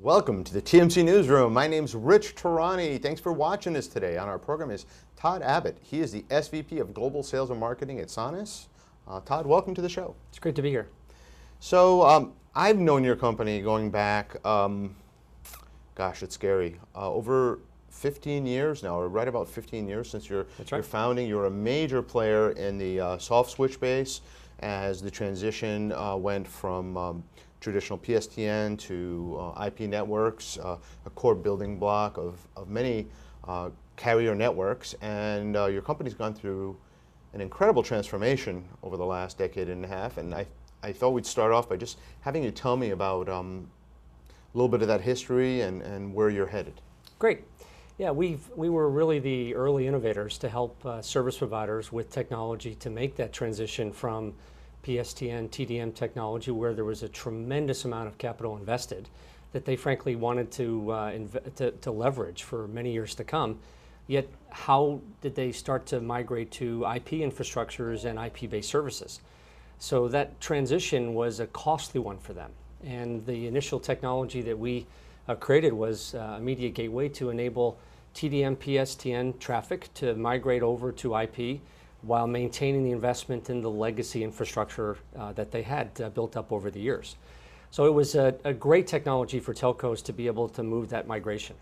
Welcome to the TMC Newsroom. My name's Rich Tarani. Thanks for watching us today. On our program is Todd Abbott. He is the SVP of Global Sales and Marketing at Sonos. Todd, welcome to the show. It's great to be here. So I've known your company going back, gosh, it's scary, over 15 years now, or right about 15 years since your founding. You're a major player in the soft switch space as the transition went from traditional PSTN to IP networks, a core building block of many carrier networks. And your company's gone through an incredible transformation over the last decade and a half. And I thought we'd start off by just having you tell me about a little bit of that history and where you're headed. Great. Yeah, we were really the early innovators to help service providers with technology to make that transition from PSTN, TDM technology, where there was a tremendous amount of capital invested that they frankly wanted to leverage for many years to come. Yet, how did they start to migrate to IP infrastructures and IP-based services? So that transition was a costly one for them. And the initial technology that we created was a media gateway to enable TDM, PSTN traffic to migrate over to IP while maintaining the investment in the legacy infrastructure that they had built up over the years. So it was a great technology for telcos to be able to move that migration.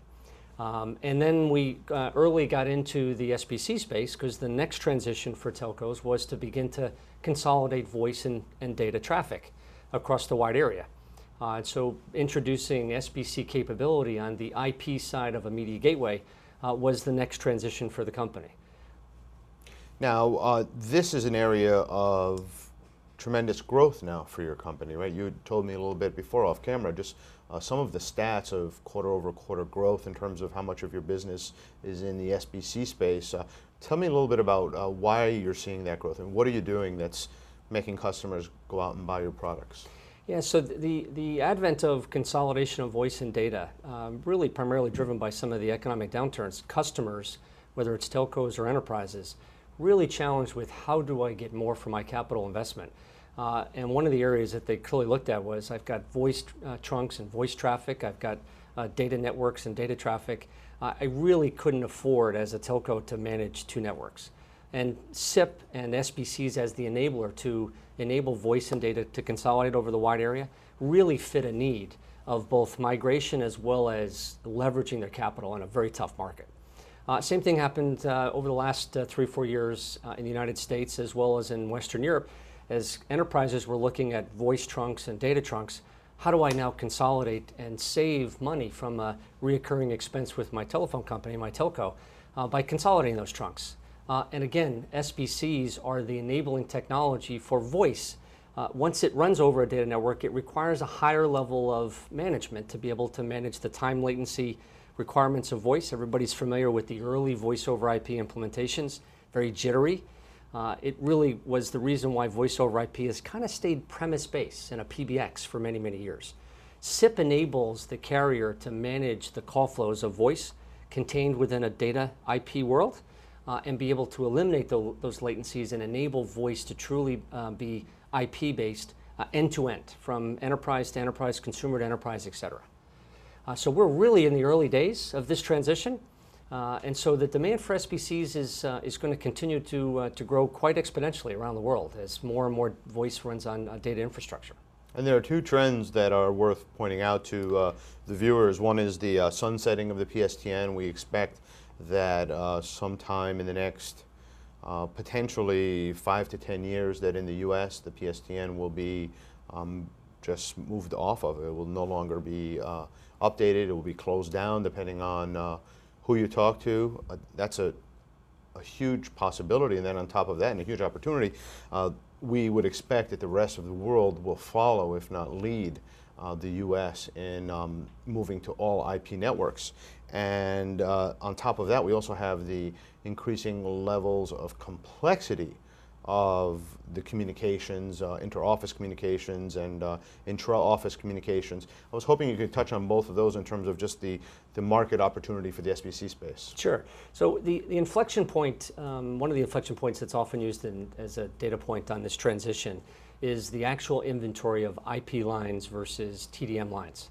And then we early got into the SBC space because the next transition for telcos was to begin to consolidate voice and data traffic across the wide area. So introducing SBC capability on the IP side of a media gateway was the next transition for the company. Now, this is an area of tremendous growth now for your company, right? You told me a little bit before off camera, just some of the stats of quarter-over-quarter growth in terms of how much of your business is in the SBC space. Tell me a little bit about why you're seeing that growth and what are you doing that's making customers go out and buy your products? Yeah, so the advent of consolidation of voice and data, really primarily driven by some of the economic downturns, customers, whether it's telcos or enterprises, really challenged with how do I get more for my capital investment. And one of the areas that they clearly looked at was I've got voice trunks and voice traffic, I've got data networks and data traffic. I really couldn't afford as a telco to manage two networks. And SIP and SBCs as the enabler to enable voice and data to consolidate over the wide area really fit a need of both migration as well as leveraging their capital in a very tough market. Same thing happened over the last 3 or 4 years in the United States as well as in Western Europe as enterprises were looking at voice trunks and data trunks. How do I now consolidate and save money from a reoccurring expense with my telephone company, my telco, by consolidating those trunks? And again, SBCs are the enabling technology for voice. Once it runs over a data network, it requires a higher level of management to be able to manage the time latency requirements of voice. Everybody's familiar with the early voice over IP implementations, very jittery. It really was the reason why voice over IP has kind of stayed premise-based in a PBX for many, many years. SIP enables the carrier to manage the call flows of voice contained within a data IP world and be able to eliminate those latencies and enable voice to truly be IP-based end-to-end, from enterprise to enterprise, consumer to enterprise, et cetera. So we're really in the early days of this transition, and so the demand for SBCs is going to continue to grow quite exponentially around the world as more and more voice runs on data infrastructure. And there are two trends that are worth pointing out to the viewers. One is the sunsetting of the PSTN. We expect that sometime in the next potentially 5 to 10 years that in the US the PSTN will be just moved off of. It will no longer be updated. It will be closed down depending on who you talk to. That's a huge possibility, and then on top of that, and a huge opportunity, we would expect that the rest of the world will follow, if not lead, the US in moving to all IP networks. And on top of that, we also have the increasing levels of complexity of the communications, inter-office communications and intra-office communications. I was hoping you could touch on both of those in terms of just the market opportunity for the SBC space. Sure. So the inflection point, one of the inflection points that's often used as a data point on this transition is the actual inventory of IP lines versus TDM lines.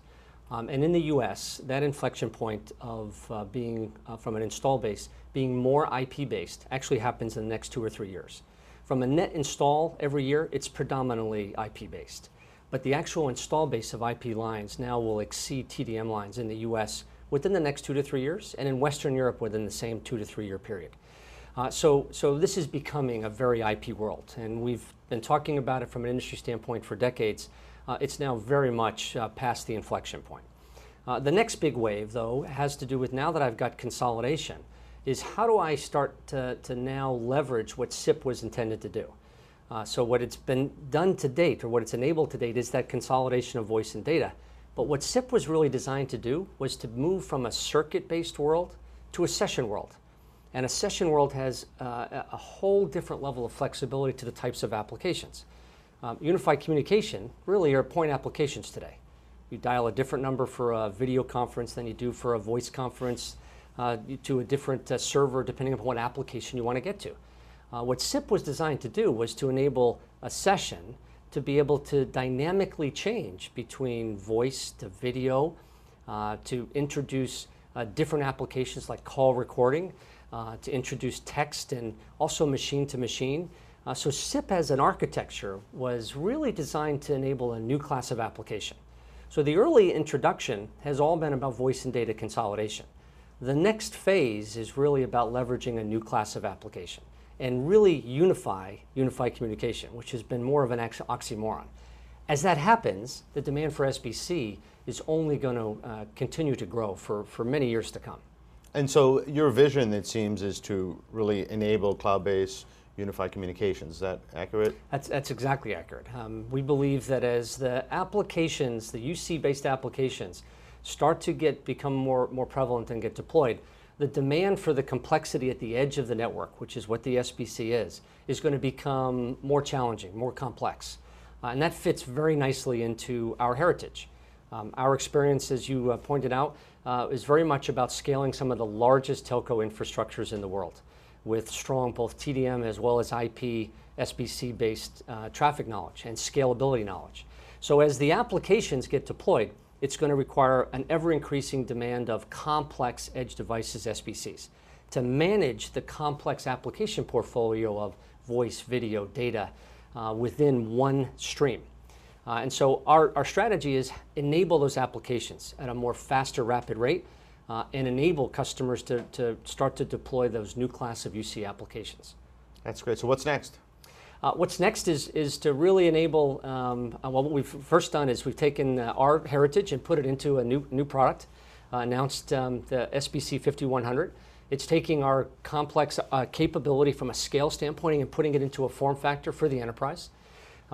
And in the US, that inflection point of being, from an install base, being more IP-based actually happens in the next 2 or 3 years. From a net install every year, it's predominantly IP-based. But the actual install base of IP lines now will exceed TDM lines in the US within the next 2 to 3 years, and in Western Europe within the same 2 to 3 year period. So this is becoming a very IP world, and we've been talking about it from an industry standpoint for decades. It's now very much past the inflection point. The next big wave, though, has to do with, now that I've got consolidation, is how do I start to now leverage what SIP was intended to do? So what it's been done to date, or what it's enabled to date, is that consolidation of voice and data. But what SIP was really designed to do was to move from a circuit-based world to a session world. And a session world has a whole different level of flexibility to the types of applications. Unified communication really are point applications today. You dial a different number for a video conference than you do for a voice conference, to a different server depending upon what application you want to get to. What SIP was designed to do was to enable a session to be able to dynamically change between voice to video, to introduce different applications like call recording, to introduce text, and also machine to machine. So SIP as an architecture was really designed to enable a new class of application. So the early introduction has all been about voice and data consolidation. The next phase is really about leveraging a new class of application and really unified communication, which has been more of an oxymoron. As that happens, the demand for SBC is only going to continue to grow for many years to come. And so your vision, it seems, is to really enable cloud-based unified communications. Is that accurate? That's exactly accurate. We believe that as the applications, the UC-based applications, start to become more prevalent and get deployed, the demand for the complexity at the edge of the network, which is what the SBC is going to become more challenging, more complex. And that fits very nicely into our heritage. Our experience, as you pointed out, is very much about scaling some of the largest telco infrastructures in the world with strong both TDM as well as IP SBC-based traffic knowledge and scalability knowledge. So as the applications get deployed, it's going to require an ever-increasing demand of complex edge devices, SBCs, to manage the complex application portfolio of voice, video, data within one stream. And so our strategy is enable those applications at a more faster, rapid rate, and enable customers to start to deploy those new class of UC applications. That's great. So what's next? What's next is to really enable, well, what we've first done is we've taken our heritage and put it into a new product, announced the SBC 5100. It's taking our complex capability from a scale standpoint and putting it into a form factor for the enterprise.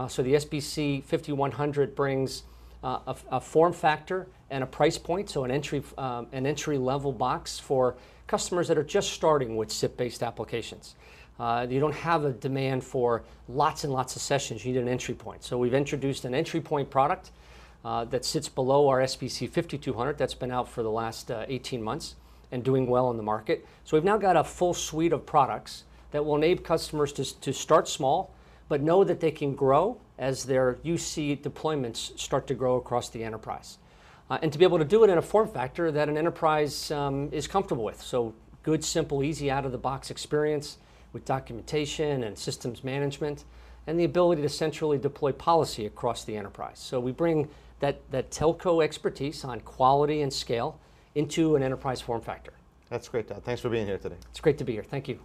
So the SBC 5100 brings a form factor and a price point, so an entry level box for customers that are just starting with SIP-based applications. You don't have a demand for lots and lots of sessions. You need an entry point. So we've introduced an entry point product that sits below our SBC 5200 that's been out for the last 18 months and doing well in the market. So we've now got a full suite of products that will enable customers to start small, but know that they can grow as their UC deployments start to grow across the enterprise. And to be able to do it in a form factor that an enterprise is comfortable with. So good, simple, easy out-of-the-box experience with documentation and systems management, and the ability to centrally deploy policy across the enterprise. So we bring that telco expertise on quality and scale into an enterprise form factor. That's great, Todd. Thanks for being here today. It's great to be here. Thank you.